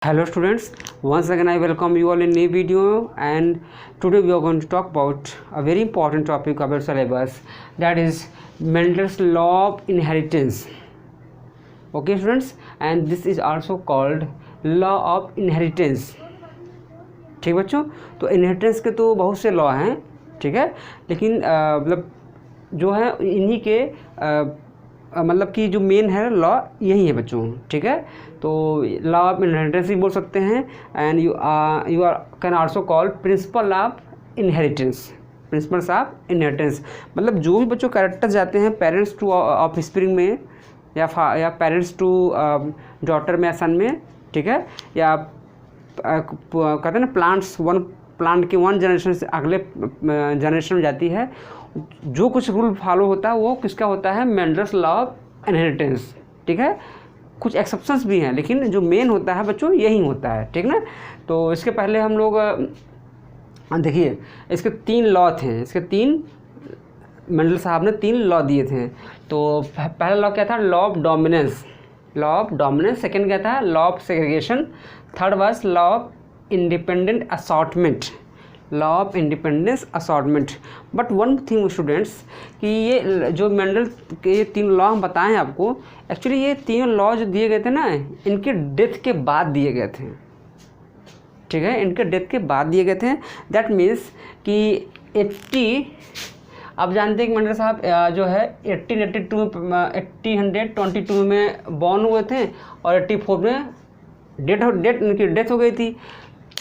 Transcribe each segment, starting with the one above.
Hello students, once again I welcome you all in new video, and today we are going to talk about a very important topic of our syllabus, that is Mendel's law of inheritance. Okay students, and this is also called law of inheritance. ठीक बच्चों, तो inheritance के तो बहुत से law हैं, ठीक है, लेकिन मतलब जो है इन्हीं के मतलब कि जो मेन है लॉ यही है बच्चों, ठीक है। तो लॉ ऑफ इनहेरिटेंस भी बोल सकते हैं, and you are can also call principle of inheritance, principles of inheritance. मतलब जो भी बच्चों कैरेक्टर जाते हैं पेरेंट्स टू ऑफ स्प्रिंग में या पेरेंट्स टू डॉटर में या सन में, ठीक है, या कहते हैं ना प्लांट की वन जनरेशन से अगले जनरेशन में जाती है, जो कुछ रूल फॉलो होता है वो किसका होता है, मेंडल्स लॉ ऑफ इनहेरिटेंस, ठीक है। कुछ एक्सेप्शंस भी हैं, लेकिन जो मेन होता है बच्चों यही होता है, ठीक ना। तो इसके पहले हम लोग देखिए, इसके 3 लॉ थे, इसके 3 मेंडल साहब ने 3 लॉ दिए थे। तो पहला लॉ क्या था, लॉ ऑफ डोमिनेंस, सेकेंड क्या था, law of segregation, third was law of independent assortment, law of independence assortment. But one thing students, कि ये जो मेंडल के ये 3 लॉ हम बताएं आपको, एक्चुअली ये 3 लॉ जो दिए गए थे ना, इनके डेथ के बाद दिए गए थे, ठीक है, इनके डेथ के बाद दिए गए थे। दैट मीन्स कि 80, आप जानते हैं कि मेंडल साहब जो है 1822 में बॉर्न हुए थे और 84 में इनकी डेथ हो गई थी,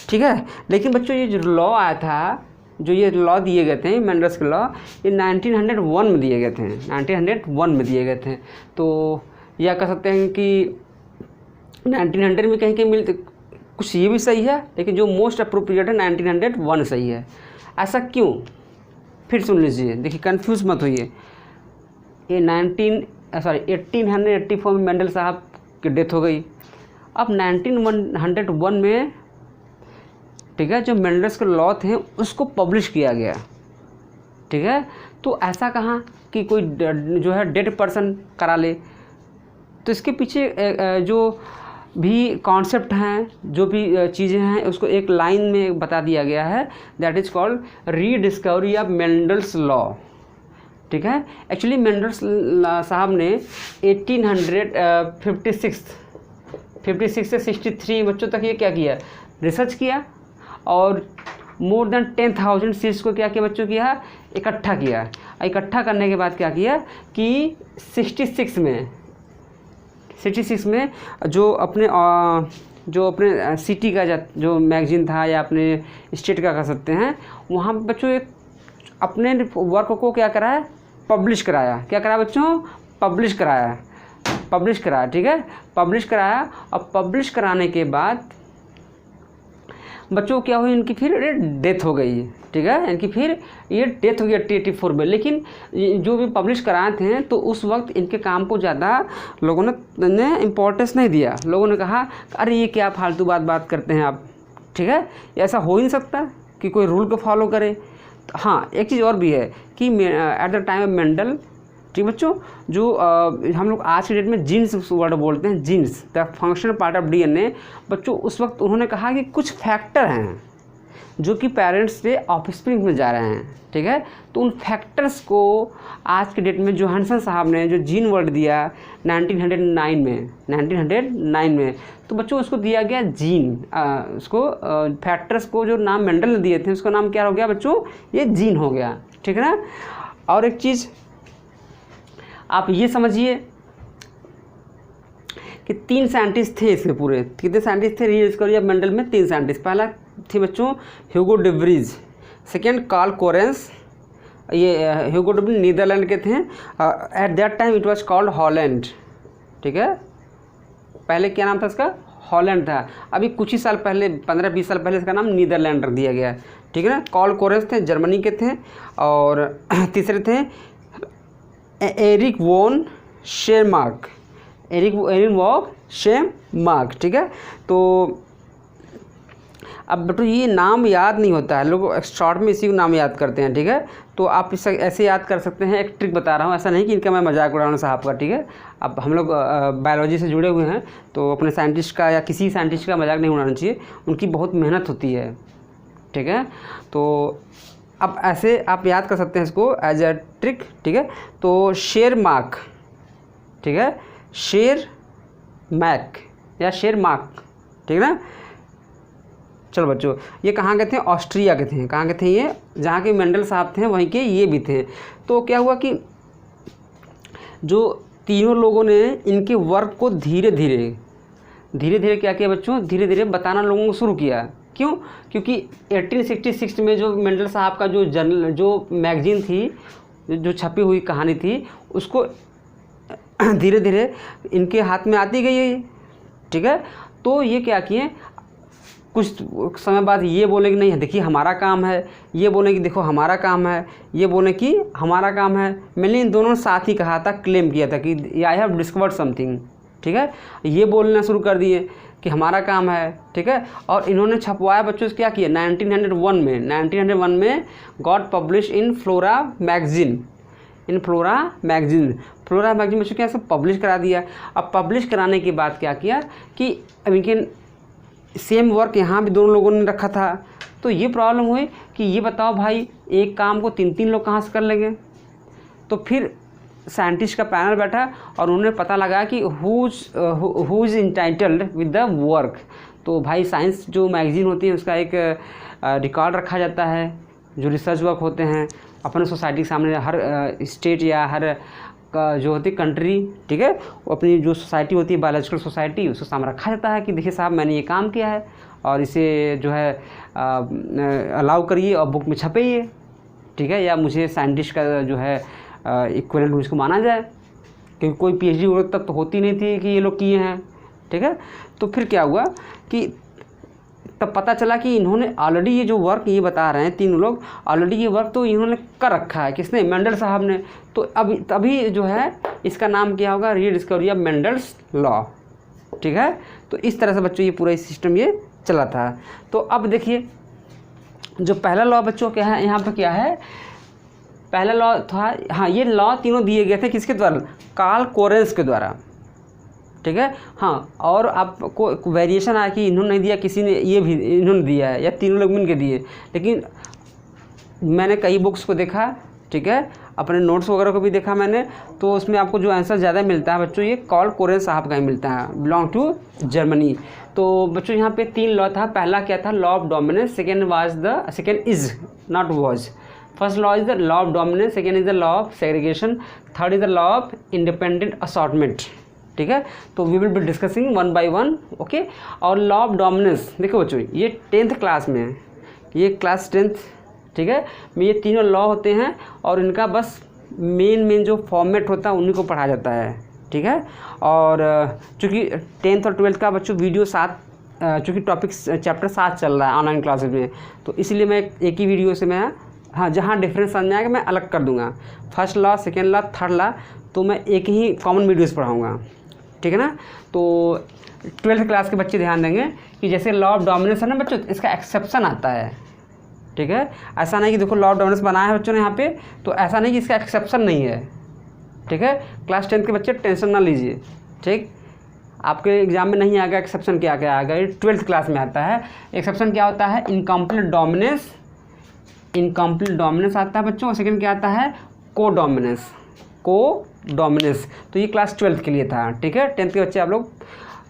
ठीक है। लेकिन बच्चों ये जो लॉ आया था, जो ये लॉ दिए गए थे मेंडल्स के लॉ, ये 1901 में दिए गए थे, 1901 में दिए गए थे। तो या कह सकते हैं कि 1900 में कहीं कहीं मिलते, कुछ ये भी सही है, लेकिन जो मोस्ट अप्रोप्रिएट है 1901 सही है। ऐसा क्यों, फिर सुन लीजिए, देखिए कंफ्यूज मत होइए। ये 1884 में मेंडल साहब की डेथ हो गई। अब 1901 में, ठीक है, जो मेंडल्स के लॉ थे उसको पब्लिश किया गया, ठीक है। तो ऐसा कहाँ कि कोई जो है डेड पर्सन करा ले, तो इसके पीछे जो भी कॉन्सेप्ट हैं, जो भी चीज़ें हैं, उसको एक लाइन में बता दिया गया है, that is called rediscovery of Mendel's law, ठीक है। एक्चुअली मेंडल्स साहब ने 1856 से 63 बच्चों तक ये क्या किया, रिसर्च किया, और मोर देन 10,000 सीड्स को क्या किया बच्चों, किया इकट्ठा किया। इकट्ठा करने के बाद क्या किया कि 66 में जो अपने सिटी का जो मैगजीन था या अपने स्टेट का कह सकते हैं, वहाँ पर बच्चों एक अपने वर्क को क्या कराया, पब्लिश कराया। क्या कराया बच्चों, पब्लिश कराया, ठीक है, पब्लिश कराया। और पब्लिश कराने के बाद बच्चों क्या हुई, इनकी फिर डेथ हो गई, ठीक है, इनकी फिर ये डेथ हो गई 1884 में। लेकिन जो भी पब्लिश कराए थे तो उस वक्त इनके काम को ज़्यादा लोगों ने इम्पोर्टेंस नहीं दिया। लोगों ने कहा अरे ये क्या फालतू बात करते हैं आप, ठीक है, ऐसा हो ही नहीं सकता कि कोई रूल को फॉलो करे। हाँ, एक चीज़ और भी है कि at the time of Mendel, ठीक बच्चों, जो हम लोग आज के डेट में जीन्स वर्ड बोलते हैं, genes the functional part of DNA, बच्चों उस वक्त उन्होंने कहा कि कुछ फैक्टर हैं जो कि पेरेंट्स से ऑफस्प्रिंग में जा रहे हैं, ठीक है। तो उन फैक्टर्स को आज के डेट में जोहानसन साहब ने जो जीन वर्ड दिया 1909 में, तो बच्चों उसको दिया गया जीन, उसको फैक्टर्स को जो नाम मेंडल ने दिए थे उसका नाम क्या हो गया बच्चों, ये जीन हो गया, ठीक है ना। और एक चीज़ आप ये समझिए कि 3 साइंटिस्ट थे इसके पूरे, कितने साइंटिस्ट थे रीडिस्कवरी ऑफ मेंडल में, 3 साइंटिस्ट। पहला थे बच्चों Hugo de Vries, second Carl Correns, ये ह्यूगो डे व्रीज नीदरलैंड के थे। At that time it was called Holland, ठीक है, पहले क्या नाम था इसका, हॉलैंड था। अभी कुछ ही साल पहले, 15-20 साल पहले इसका नाम नीदरलैंड रख दिया गया, ठीक है ना। कार्ल कोरेंस थे, जर्मनी के थे, और तीसरे थे एरिक वॉन शेमार्क, ठीक है। तो अब बेटो ये नाम याद नहीं होता है, लोग शॉर्ट में इसी को नाम याद करते हैं, ठीक है। तो आप इस ऐसे याद कर सकते हैं, एक ट्रिक बता रहा हूँ, ऐसा नहीं कि इनका मैं मजाक उड़ा रहा हूँ साहब का, ठीक है। अब हम लोग बायोलॉजी से जुड़े हुए हैं, तो अपने साइंटिस्ट का या किसी साइंटिस्ट का मजाक नहीं उड़ाना चाहिए, उनकी बहुत मेहनत होती है, ठीक है। तो अब ऐसे आप याद कर सकते हैं इसको एज अ ट्रिक, ठीक है। तो शेर मार्क, ठीक है, शेर मैक या शेर मार्क, ठीक है ना। चलो बच्चों, ये कहाँ के थे? ऑस्ट्रिया के थे। कहाँ के थे ये? जहाँ के मेंडल साहब थे वहीं के ये भी थे। तो क्या हुआ कि जो तीनों लोगों ने इनके वर्क को धीरे धीरे क्या किया बच्चों? धीरे धीरे बताना लोगों को शुरू किया। क्यों? क्योंकि 1866 में जो मेंडल साहब का जो मैगजीन थी, जो छपी हुई कहानी थी, उसको धीरे धीरे इनके हाथ में आती गई, ठीक है। तो ये क्या किए, कुछ समय बाद ये बोले कि नहीं देखिए हमारा काम है, ये बोले कि देखो हमारा काम है, ये बोले कि हमारा काम है। मैंने इन दोनों साथ ही कहा था, क्लेम किया था कि आई हैव डिस्कवर्ड समथिंग, ठीक है। ये बोलना शुरू कर दिए कि हमारा काम है, ठीक है। और इन्होंने छपवाया बच्चों से, क्या किया? 1901 में got publish in flora magazine, flora magazine बच्चों क्या सब पब्लिश करा दिया। अब पब्लिश कराने के बाद क्या किया कि इनके सेम वर्क यहाँ भी दोनों लोगों ने रखा था। तो ये प्रॉब्लम हुई कि ये बताओ भाई, एक काम को 3 लोग कहाँ से कर लेंगे। तो फिर साइंटिस्ट का पैनल बैठा और उन्होंने पता लगा कि who is entitled with the work. तो भाई साइंस जो मैगजीन होती है उसका एक रिकॉर्ड रखा जाता है, जो रिसर्च वर्क होते हैं अपने सोसाइटी के सामने, हर स्टेट या हर जो होती कंट्री, ठीक है, वो अपनी जो सोसाइटी होती है बायोलॉजिकल सोसाइटी, उसके सामने रखा जाता है कि देखिए साहब मैंने ये काम किया है और इसे जो है अलाउ करिए और बुक में छपेइए, ठीक है, या मुझे साइंटिस्ट का जो है इक्विवेलेंट उसको माना जाए, क्योंकि कोई पीएचडी वर्क तक तो होती नहीं थी कि ये लोग किए हैं, ठीक है। तो फिर क्या हुआ कि तब पता चला कि इन्होंने ऑलरेडी ये जो वर्क ये बता रहे हैं तीनों लोग, ऑलरेडी ये वर्क तो इन्होंने कर रखा है। किसने? मेंडल साहब ने। तो अब तभी जो है इसका नाम क्या होगा? रीडिस्कवरी ऑफ मेंडल्स लॉ, ठीक है। तो इस तरह से बच्चों ये पूरा सिस्टम ये चला था। तो अब देखिए जो पहला लॉ बच्चों क्या है, यहाँ पर क्या है, पहला लॉ था, हाँ ये लॉ तीनों दिए गए थे किसके द्वारा? कार्ल कोरेंस के द्वारा, ठीक है। हाँ, और आपको वेरिएशन आया कि इन्होंने नहीं दिया, किसी ने ये भी इन्होंने दिया है, या तीनों लोग मिलकर दिए। लेकिन मैंने कई बुक्स को देखा, ठीक है, अपने नोट्स वगैरह को भी देखा मैंने, तो उसमें आपको जो आंसर ज़्यादा मिलता है बच्चों ये कार्ल कोरेंस साहब का ही मिलता है, बिलोंग टू जर्मनी। तो बच्चों यहाँ पे 3 लॉ था। पहला क्या था? Law of dominance. Second is not was. First law is the law of dominance, second is the law of segregation, third is the law of independent assortment, ठीक है। तो we will be discussing 1 by 1, okay. और law of dominance देखो बच्चों ये 10th class में है, ये क्लास 10th, ठीक है, में ये तीनों लॉ होते हैं और इनका बस मेन जो फॉर्मेट होता है उन्हीं को पढ़ा जाता है, ठीक है। और चूँकि 10th और 12th का बच्चों वीडियो 7 चूँकि टॉपिक चैप्टर 7 चल रहा है ऑनलाइन क्लासेज में, तो इसलिए मैं एक ही वीडियो से मैं, हाँ, जहाँ डिफरेंस समझ में आएगा मैं अलग कर दूँगा। First law, second law, third law तो मैं एक ही कॉमन वीडियोस पढ़ाऊँगा, ठीक है ना। तो 12th क्लास के बच्चे ध्यान देंगे कि जैसे लॉ ऑफ डोमिनेंस है ना बच्चों, इसका एक्सेप्शन आता है, ठीक है। ऐसा नहीं कि देखो लॉ ऑफ डोमिनेंस बनाया है बच्चों ने यहाँ पे, तो ऐसा नहीं कि इसका एक्सेप्शन नहीं है, ठीक है। क्लास 10th के बच्चे टेंशन ना लीजिए, ठीक। आपके एग्जाम में नहीं आएगा एक्सेप्शन क्या क्या आएगा, ये 12th क्लास में आता है। एक्सेप्शन क्या होता है? इनकम्प्लीट डोमिनेंस आता है बच्चों। सेकेंड क्या आता है? को डोमिनेंस। तो ये क्लास 12th के लिए था, ठीक है। 10th के बच्चे आप लोग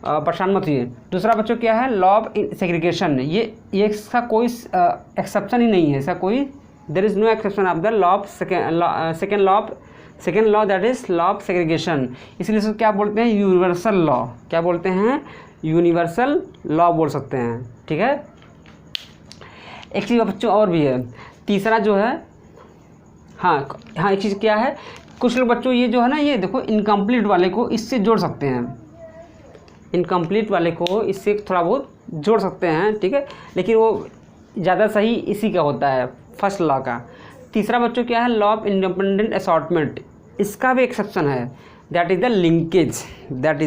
परेशान मत होइए। दूसरा बच्चों क्या है? Law of segregation. ये इसका कोई एक्सेप्शन ही नहीं है, इसका कोई, there is no exception of the law of second law that is law of segregation. इसलिए इसको क्या बोलते हैं? Universal law. क्या बोलते हैं? यूनिवर्सल लॉ बोल सकते हैं, ठीक है। एक चीज़ बच्चों और भी है, तीसरा जो है, हाँ एक चीज़ क्या है, कुछ लोग बच्चों ये जो है ना, ये देखो इनकम्प्लीट वाले को इससे जोड़ सकते हैं, इनकम्प्लीट वाले को इससे थोड़ा बहुत जोड़ सकते हैं, ठीक है, लेकिन वो ज़्यादा सही इसी का होता है, फर्स्ट लॉ का। तीसरा बच्चों क्या है? Law of independent assortment. इसका भी एक्सेप्शन है, दैट इज़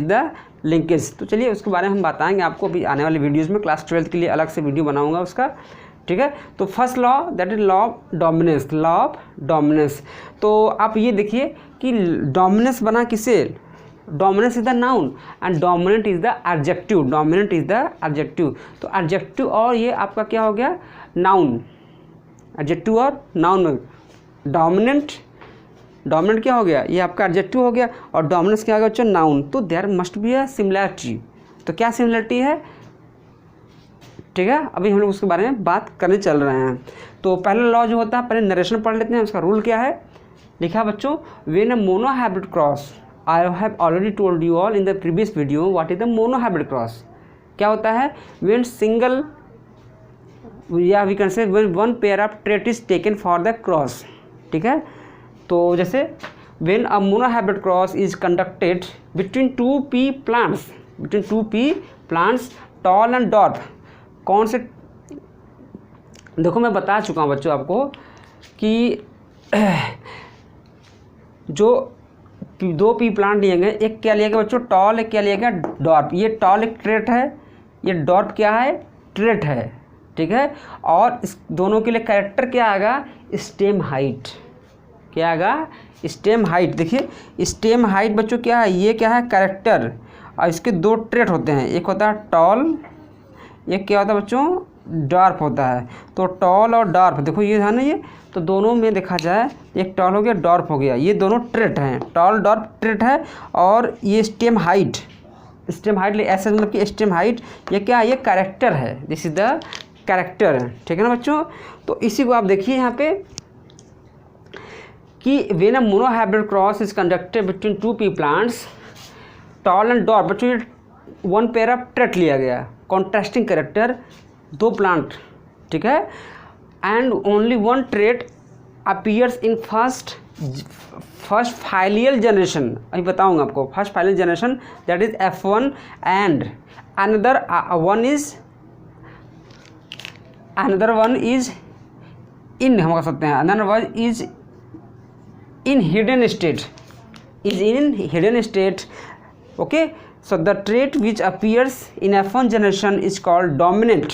द लिंकेज। तो चलिए उसके बारे में हम बताएंगे आपको अभी आने वाले वीडियोज़ में, क्लास 12 के लिए अलग से वीडियो बनाऊंगा उसका, ठीक है। तो first law that is law of dominance, law of dominance. तो आप ये देखिए कि डोमिनेंस बना किसे, dominance is the noun and dominant is the adjective, dominant is the adjective. तो एडजेक्टिव और ये आपका क्या हो गया, नाउन, एडजेक्टिव और नाउन में डोमिनेंट, डोमिनेंट क्या हो गया, ये आपका एडजेक्टिव हो गया, और डोमिनेंस क्या हो गया बच्चों, नाउन। तो there must be a similarity. तो क्या सिमिलरिटी है, ठीक है, अभी हम लोग उसके बारे में बात करने चल रहे हैं। तो पहला लॉ जो होता है, पहले नरेशन पढ़ लेते हैं। उसका रूल क्या है, लिखा बच्चों, when a monohybrid cross, I have already told you all in the previous video what is the monohybrid cross. क्या होता है, व्हेन सिंगल या we can say when one pair of trait is taken for the cross, ठीक है। तो जैसे when a monohybrid cross is conducted between two pea plants, between two pea plants tall and dwarf, कौन से, देखो मैं बता चुका हूँ बच्चों आपको कि जो दो पी प्लांट लिए गए, एक क्या लिया गया बच्चों, टॉल, एक क्या लिया गया, डॉर्फ। ये टॉल एक ट्रेट है, ये डॉर्फ क्या है, ट्रेट है, ठीक है। और इस दोनों के लिए कैरेक्टर क्या आएगा, स्टेम हाइट, क्या आएगा, स्टेम हाइट। देखिए स्टेम हाइट बच्चों क्या है, ये क्या है, कैरेक्टर, और इसके दो ट्रेट होते हैं, एक होता है टॉल, एक क्या होता है बच्चों, डार्फ होता है। तो टॉल और डार्फ देखो ये है ना, ये तो दोनों में देखा जाए, एक टॉल हो गया, डार्फ हो गया, ये दोनों ट्रेट हैं, टॉल डार्फ ट्रेट है। और ये स्टेम हाइट, स्टेम हाइट ऐसे मतलब कि स्टेम हाइट ये क्या है, ये कैरेक्टर है, दिस इज द कैरेक्टर, ठीक है ना बच्चों। तो इसी को आप देखिए यहाँ पे कि when a monohybrid cross is conducted between two pea plants tall and dwarf, बच्चों ये वन पेयर ऑफ ट्रेट लिया गया, कॉन्ट्रास्टिंग कैरेक्टर, दो प्लांट, ठीक है, and only one trait appears in first filial generation. अभी बताऊंगा आपको, first filial generation that is F1 and another one is in, हम कह सकते हैं another one is in hidden state, is in hidden state, okay. So the trait which appears in F1 generation is called dominant,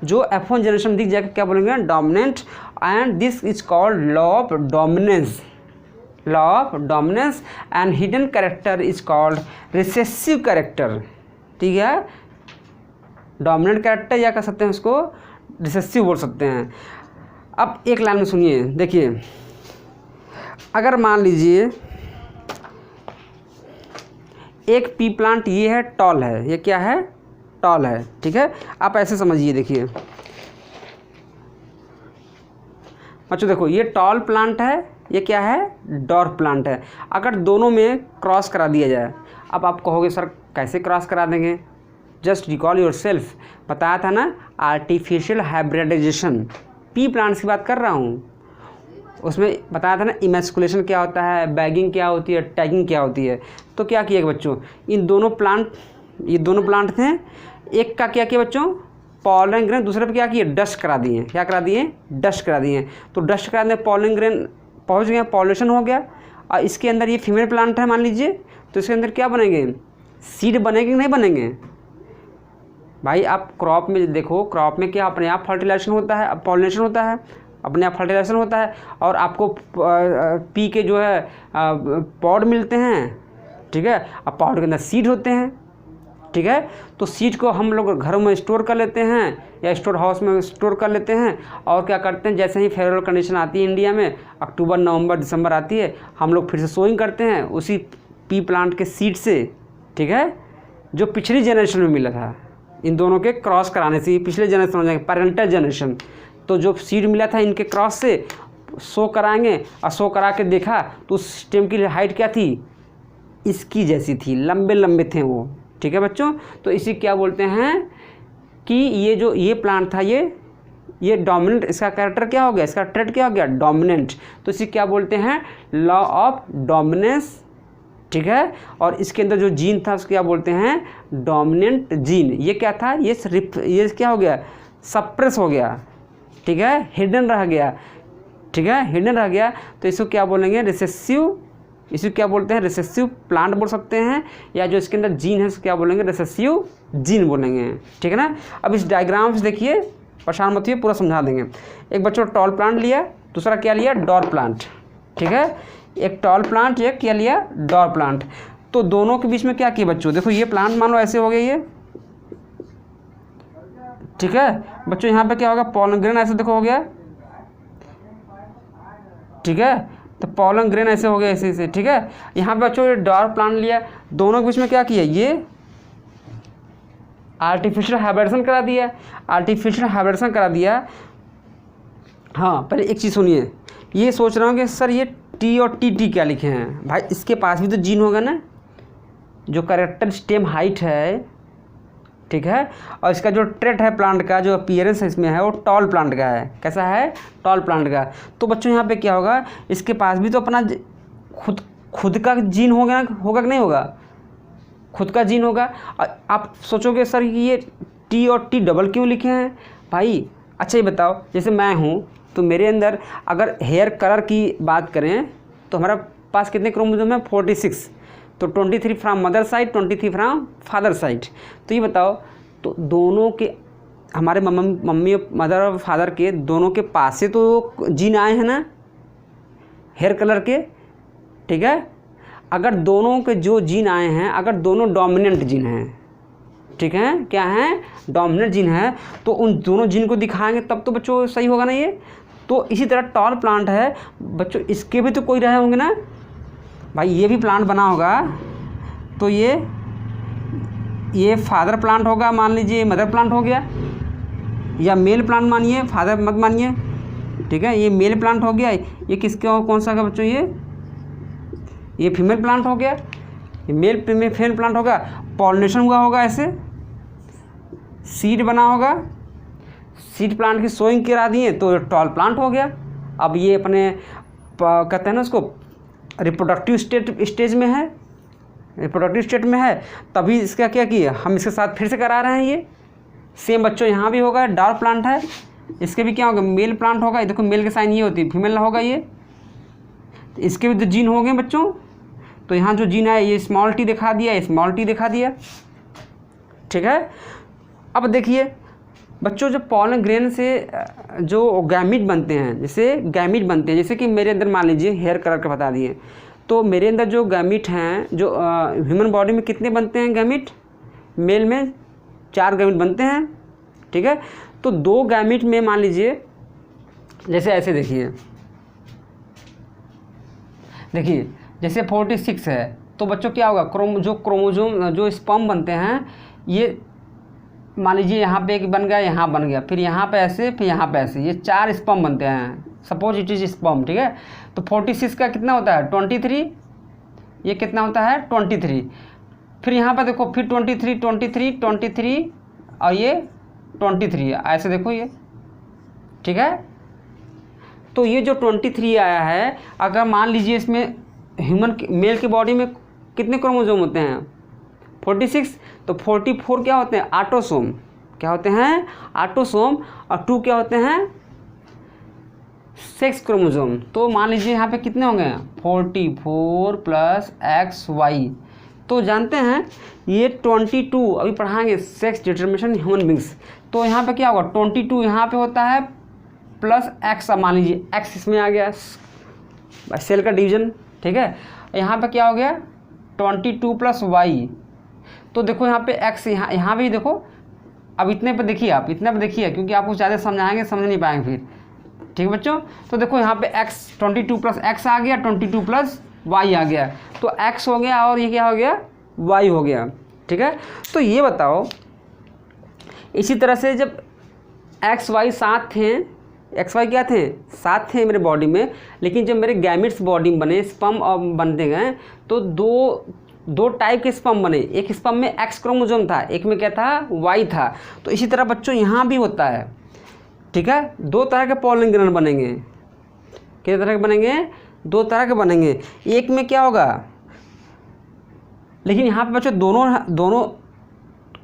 जो F1 generation दिख जाएगा क्या बोलेंगे, dominant, and this is called law of dominance, law of dominance, and hidden character is called recessive character, ठीक है। dominant character या कह सकते हैं उसको recessive बोल सकते हैं। अब एक लाइन में सुनिए, देखिए अगर मान लीजिए एक पी प्लांट ये है, टॉल है, ये क्या है, टॉल है, ठीक है। आप ऐसे समझिए, देखिए बच्चों देखो ये टॉल प्लांट है, ये क्या है, डॉर्फ प्लांट है। अगर दोनों में क्रॉस करा दिया जाए, अब आप कहोगे सर कैसे क्रॉस करा देंगे, जस्ट रिकॉल योर सेल्फ, बताया था ना आर्टिफिशियल हाइब्रिडाइजेशन, पी प्लांट्स की बात कर रहा हूँ, उसमें बताया था ना इमेस्कुलेशन क्या होता है, बैगिंग क्या होती है, टैगिंग क्या होती है। तो क्या किया बच्चों, इन दोनों प्लांट, ये दोनों प्लांट थे, एक का क्या किया बच्चों, पॉलन ग्रेन, दूसरे पे क्या किए, डस्ट करा दिए, क्या करा दिए, डस्ट करा दिए। तो डस्ट करा दिए, पॉलन ग्रेन पहुँच गया, पॉल्यूशन हो गया। और इसके अंदर ये फीमेल प्लांट है मान लीजिए, तो इसके अंदर क्या बनेंगे, सीड बनेंगे, नहीं बनेंगे भाई। आप क्रॉप में देखो, क्रॉप में क्या अपने आप फर्टिलाइजेशन होता है, पॉलिनेशन होता है, अपने आप फर्टिलाइजेशन होता है, और आपको पी के जो है पॉड मिलते हैं, ठीक है। अब पॉड के अंदर सीड होते हैं, ठीक है। तो सीड को हम लोग घरों में स्टोर कर लेते हैं या स्टोर हाउस में स्टोर कर लेते हैं, और क्या करते हैं, जैसे ही फेवरेबल कंडीशन आती है इंडिया में, अक्टूबर नवंबर दिसंबर आती है, हम लोग फिर से सोइंग करते हैं उसी पी प्लांट के सीड से, ठीक है, जो पिछली जनरेशन में मिला था। इन दोनों के क्रॉस कराने से पिछले जनरेशन हो जाएंगे, पेरेंटल जनरेशन। तो जो सीड मिला था इनके क्रॉस से शो कराएंगे, और शो करा के देखा तो उस स्टेम की हाइट क्या थी, इसकी जैसी थी, लंबे लंबे थे वो, ठीक है बच्चों। तो इसी क्या बोलते हैं कि ये जो ये प्लांट था, ये डोमिनेंट, इसका कैरेक्टर क्या हो गया, इसका ट्रेट क्या हो गया, डोमिनेंट। तो इसी क्या बोलते हैं, लॉ ऑफ डोमिनेंस, ठीक है। और इसके अंदर जो जीन था उसको क्या बोलते हैं, डोमिनेंट जीन। ये क्या था, ये क्या हो गया, सप्रेस हो गया, ठीक है, हिडन रह गया, ठीक है, हिडन रह गया। तो इसको क्या बोलेंगे, रिसेसिव इसे क्या बोलते हैं, रिसेसिव प्लांट बोल सकते हैं, या जो इसके अंदर जीन है क्या बोलेंगे, रिसेसिव जीन बोलेंगे, ठीक है ना। अब इस डायग्राम से देखिए, परेशान मत होइए, पूरा समझा देंगे। एक बच्चों टॉल प्लांट लिया, दूसरा क्या लिया, डॉर प्लांट, ठीक है। एक टॉल प्लांट, एक क्या लिया, डॉर प्लांट। तो दोनों के बीच में क्या किया बच्चों, देखो ये प्लांट मान लो ऐसे हो गया ये, ठीक है बच्चों। यहाँ पे क्या होगा, पॉलन ग्रेन ऐसे देखो हो गया, ठीक है। तो पॉलन ग्रेन ऐसे हो गया, ऐसे, ठीक है। यहाँ पे बच्चों ये डॉर प्लांट लिया, दोनों के बीच में क्या किया, ये आर्टिफिशियल हाइब्रिडेशन करा दिया, आर्टिफिशियल हाइब्रिडेशन करा दिया। हाँ पहले एक चीज़ सुनिए, ये सोच रहा हूँ कि सर ये टी और टी क्या लिखे हैं, भाई इसके पास भी तो जीन होगा ना, जो कैरेक्टर स्टेम हाइट है, ठीक है। और इसका जो ट्रेट है प्लांट का, जो अपीयरेंस इसमें है वो टॉल प्लांट का है, कैसा है, टॉल प्लांट का। तो बच्चों यहाँ पे क्या होगा, इसके पास भी तो अपना खुद का जीन होगा कि नहीं होगा, खुद का जीन होगा। आप सोचोगे सर ये टी और टी डबल क्यों लिखे हैं भाई। अच्छा ये बताओ, जैसे मैं हूँ तो मेरे अंदर अगर हेयर कलर की बात करें तो हमारा पास कितने क्रोमोसोम है, 46। तो 23 from mother side, 23 from father side. तो ये बताओ, तो दोनों के हमारे मम्मी मदर और फादर के दोनों के पास से तो जीन आए हैं ना हेयर कलर के, ठीक है। अगर दोनों के जो जीन आए हैं, अगर दोनों डोमिनेंट जीन हैं, ठीक है, क्या है, डोमिनेंट जीन है, तो उन दोनों जीन को दिखाएंगे तब तो बच्चों सही होगा ना ये। तो इसी तरह टॉल प्लांट है बच्चों, इसके भी तो कोई रहे होंगे ना भाई, ये भी प्लांट बना होगा, तो ये फादर प्लांट होगा, मान लीजिए मदर प्लांट हो गया, या मेल प्लांट मानिए, फादर मत मानिए, ठीक है। ये मेल प्लांट हो गया, ये किसका कौन सा का बच्चों, ये फीमेल प्लांट हो गया, ये मेल फीमेल प्लांट होगा, पॉलिनेशन हुआ होगा, ऐसे सीड बना होगा, सीड प्लांट की सोइंग करा दिए तो टॉल प्लांट हो गया। अब ये अपने कहते हैं ना उसको रिप्रोडक्टिव स्टेज में है, रिप्रोडक्टिव स्टेट में है, तभी इसका क्या किया, हम इसके साथ फिर से करा रहे हैं। ये सेम बच्चों यहाँ भी होगा, डॉर प्लांट है, इसके भी क्या होगा, मेल प्लांट होगा। देखो मेल के साइन ये होती है, फीमेल होगा ये, तो इसके भी तो जीन हो गए बच्चों। तो यहाँ जो जीन है ये स्मॉल टी दिखा दिया, स्मॉल टी दिखा दिया, ठीक है। अब देखिए बच्चों, जो पॉलन ग्रेन से जो गैमीट बनते हैं, जैसे कि मेरे अंदर मान लीजिए हेयर कलर का बता दिए, तो मेरे अंदर जो गैमीट हैं, जो ह्यूमन बॉडी में कितने बनते हैं गैमीट, मेल में 4 गैमीट बनते हैं, ठीक है। तो 2 गैमीट में मान लीजिए जैसे ऐसे देखिए जैसे 46 है, तो बच्चों क्या होगा, क्रोमोसोम जो स्पर्म बनते हैं, ये मान लीजिए यहाँ पे एक बन गया, यहाँ बन गया, फिर यहाँ पे ऐसे, फिर यहाँ पे ऐसे, ये 4 स्पर्म बनते हैं, सपोज इट इज स्पर्म, ठीक है। तो 46 का कितना होता है, 23, ये कितना होता है, 23। फिर यहाँ पर देखो, फिर 23 और ये 23 ऐसे देखो ये, ठीक है। तो ये जो 23 आया है, अगर मान लीजिए इसमें मेल की बॉडी में कितने क्रोमोसोम होते हैं, 46, तो 44 क्या होते हैं, ऑटोसोम, क्या होते हैं, ऑटोसोम, और 2 क्या होते हैं, सेक्स क्रोमोसोम। तो मान लीजिए यहाँ पे कितने होंगे, 44 + XY। तो जानते हैं ये 22 अभी पढ़ाएंगे, सेक्स डिटर्मिनेशन ह्यूमन बींग्स। तो यहाँ पे क्या होगा, 22 यहाँ पे होता है प्लस X, मान लीजिए X इसमें आ गया, सेल का डिवीजन, ठीक है। यहाँ पे क्या हो गया, 22 + Y। तो देखो यहाँ पे X, यहाँ भी देखो, अब इतने पे देखिए, आप इतने पे देखिए, क्योंकि आपको ज़्यादा समझाएंगे समझ नहीं पाएंगे फिर, ठीक है बच्चों। तो देखो यहाँ पे X 22 + X आ गया, 22 + Y आ गया, तो X हो गया और ये क्या हो गया, Y हो गया, ठीक है। तो ये बताओ, इसी तरह से जब XY साथ थे, XY क्या थे, साथ थे मेरे बॉडी में, लेकिन जब मेरे गैमेट्स बॉडी में बने, स्पर्म बनते गए, तो दो टाइप के स्पर्म बने। एक स्पर्म में X क्रोमोसोम था, एक में क्या था, Y था। तो इसी तरह बच्चों यहाँ भी होता है, ठीक है। 2 तरह के पॉलन ग्रेन बनेंगे, कितने तरह के बनेंगे, 2 तरह के बनेंगे। एक में क्या होगा, लेकिन यहाँ पे बच्चों दोनों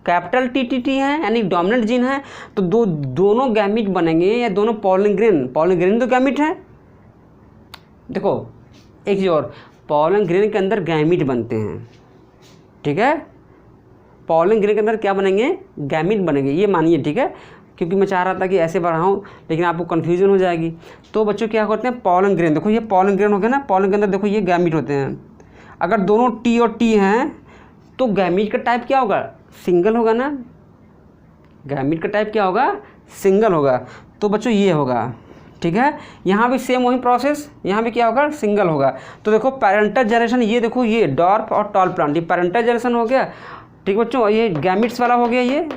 कैपिटल TTT हैं, यानी डोमिनेंट जीन है, तो दोनों गैमीट बनेंगे, या दोनों पॉलन ग्रेन तो गैमीट है। देखो एक चीज़ और, पॉलन ग्रेन के अंदर गैमीट बनते हैं, ठीक है। पॉलन ग्रेन के अंदर क्या बनेंगे, गैमीट बनेंगे, ये मानिए, ठीक है। क्योंकि मैं चाह रहा था कि ऐसे बढ़ाऊँ लेकिन आपको कन्फ्यूजन हो जाएगी। तो बच्चों क्या करते हैं, पॉलन ग्रेन, देखो ये पॉलन ग्रेन हो गया ना, पॉलन के अंदर देखो ये गैमीट होते हैं। अगर दोनों टी और टी हैं तो गैमीट का टाइप क्या होगा, सिंगल होगा ना। गैमीट का टाइप क्या होगा, सिंगल होगा। तो बच्चों ये होगा, ठीक है। यहाँ भी सेम वही प्रोसेस, यहाँ भी क्या होगा, सिंगल होगा। तो देखो पेरेंटल जनरेशन, ये देखो ये डॉर्फ और टॉल प्लांट, ये पेरेंटल जनरेशन हो गया, ठीक बच्चों। ये गैमिट्स वाला हो गया, ये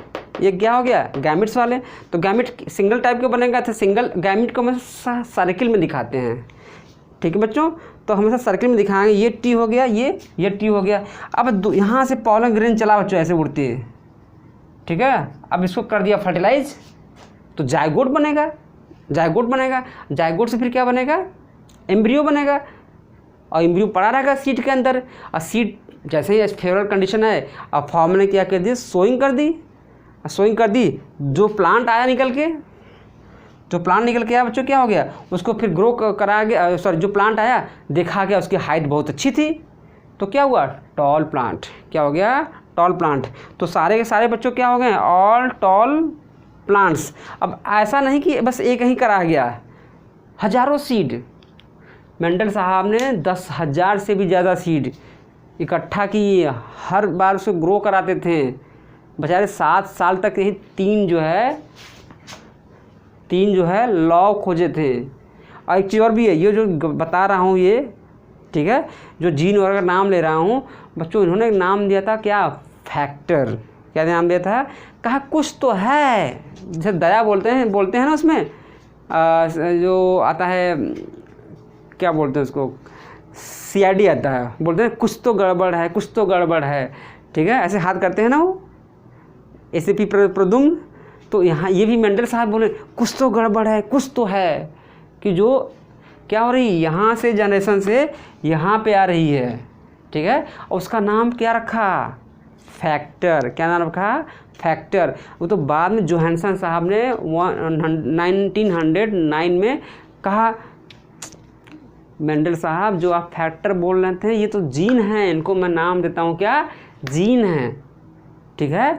क्या हो गया, गैमिट्स वाले। तो गैमिट सिंगल टाइप के बनेगा, तो सिंगल गैमिट को हमेशा सर्किल में दिखाते हैं, ठीक है बच्चों। तो हमेशा सर्किल में दिखाएंगे, ये टी हो गया, ये टी हो गया। अब यहाँ से पॉलन ग्रेन चला बच्चों, ऐसे उड़ती है, ठीक है। अब इसको कर दिया फर्टिलाइज, तो जायगोट बनेगा, जायगोट बनेगा। जायगोट से फिर क्या बनेगा, एम्ब्रियो बनेगा, और एम्ब्रियो पड़ा रहेगा सीड के अंदर। और सीड जैसे ही फेवरेबल कंडीशन है, अब फॉर्म ने क्या कर दी, सोइंग कर दी, सोइंग कर दी। जो प्लांट आया निकल के, जो प्लांट निकल के आया बच्चों, क्या हो गया, उसको फिर ग्रो कराया गया, सॉरी जो प्लांट आया देखा गया, उसकी हाइट बहुत अच्छी थी, तो क्या हुआ, टॉल प्लांट। क्या हो गया, टॉल प्लांट। तो सारे के सारे बच्चों क्या हो गए, ऑल टॉल प्लांट्स। अब ऐसा नहीं कि बस एक ही करा गया, हज़ारों सीड, मेंडल साहब ने 10,000 से भी ज़्यादा सीड इकट्ठा की, हर बार उसे ग्रो कराते थे। बेचारे 7 साल तक यही तीन जो है लॉ खोजे थे। और एक चीज़ और भी है, ये जो बता रहा हूँ ये, ठीक है, जो जीन वगैरह का नाम ले रहा हूँ बच्चों, इन्होंने एक नाम दिया था क्या, फैक्टर। क्या नाम दिया था, कहा कुछ तो है, जैसे दया बोलते हैं ना उसमें जो आता है, क्या बोलते हैं उसको, CID आता है, बोलते हैं कुछ तो गड़बड़ है, कुछ तो गड़बड़ है, ठीक है, ऐसे हाथ करते हैं ना वो, ACP प्रदुम्न। तो यहाँ ये भी मेंडल साहब बोले कुछ तो गड़बड़ है, कुछ तो है, कि जो क्या हो रही, यहाँ से जनरेशन से यहाँ पे आ रही है, ठीक है। और उसका नाम क्या रखा, फैक्टर। क्या नाम रखा, फैक्टर। वो तो बाद में जोहानसन साहब ने 1909 में कहा, मेंडल साहब जो आप फैक्टर बोल रहे थे, ये तो जीन है, इनको मैं नाम देता हूँ क्या, जीन है, ठीक है।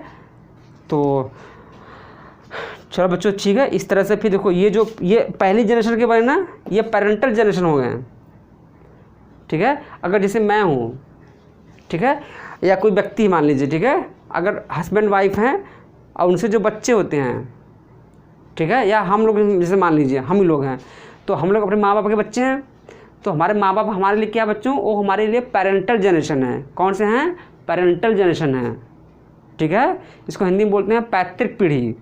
तो चलो बच्चों, ठीक है। इस तरह से फिर देखो, ये पहली जनरेशन के बारे ना, ये पेरेंटल जनरेशन हो गए, ठीक है। अगर जैसे मैं हूँ, ठीक है, या कोई व्यक्ति मान लीजिए, ठीक है, अगर हस्बैंड वाइफ हैं और उनसे जो बच्चे होते हैं, ठीक है, या हम लोग जैसे मान लीजिए हम ही लोग हैं, तो हम लोग अपने माँ बाप के बच्चे हैं, तो हमारे माँ बाप हमारे लिए क्या बच्चों, वो हमारे लिए पेरेंटल जनरेशन है। कौन से हैं, पेरेंटल जनरेशन है, ठीक है। इसको हिंदी में बोलते हैं पैतृक पीढ़ी।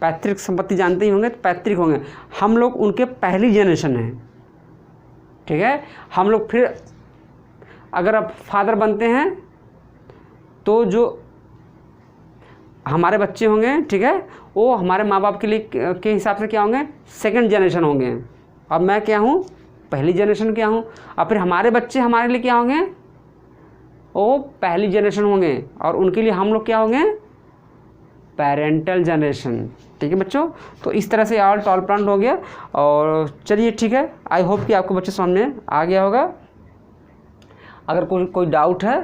पैतृक संपत्ति जानते ही होंगे, तो पैतृक होंगे, हम लोग उनके पहली जनरेशन हैं, ठीक है। हम लोग फिर अगर अब फादर बनते हैं तो जो हमारे बच्चे होंगे, ठीक है, वो हमारे माँ बाप के लिए के हिसाब से क्या होंगे, सेकंड जनरेशन होंगे। अब मैं क्या हूँ, पहली जनरेशन क्या हूँ। और फिर हमारे बच्चे हमारे लिए क्या होंगे, वो पहली जनरेशन होंगे, और उनके लिए हम लोग क्या होंगे, पेरेंटल जनरेशन, ठीक है बच्चों। तो इस तरह से ऑल टॉल प्लांट हो गया। और चलिए ठीक है, आई होप कि आपको बच्चे समझ में आ गया होगा। अगर कोई डाउट है,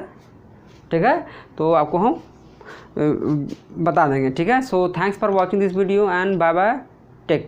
ठीक है, तो आपको हम बता देंगे, ठीक है। So thanks for watching this video and bye bye, take care.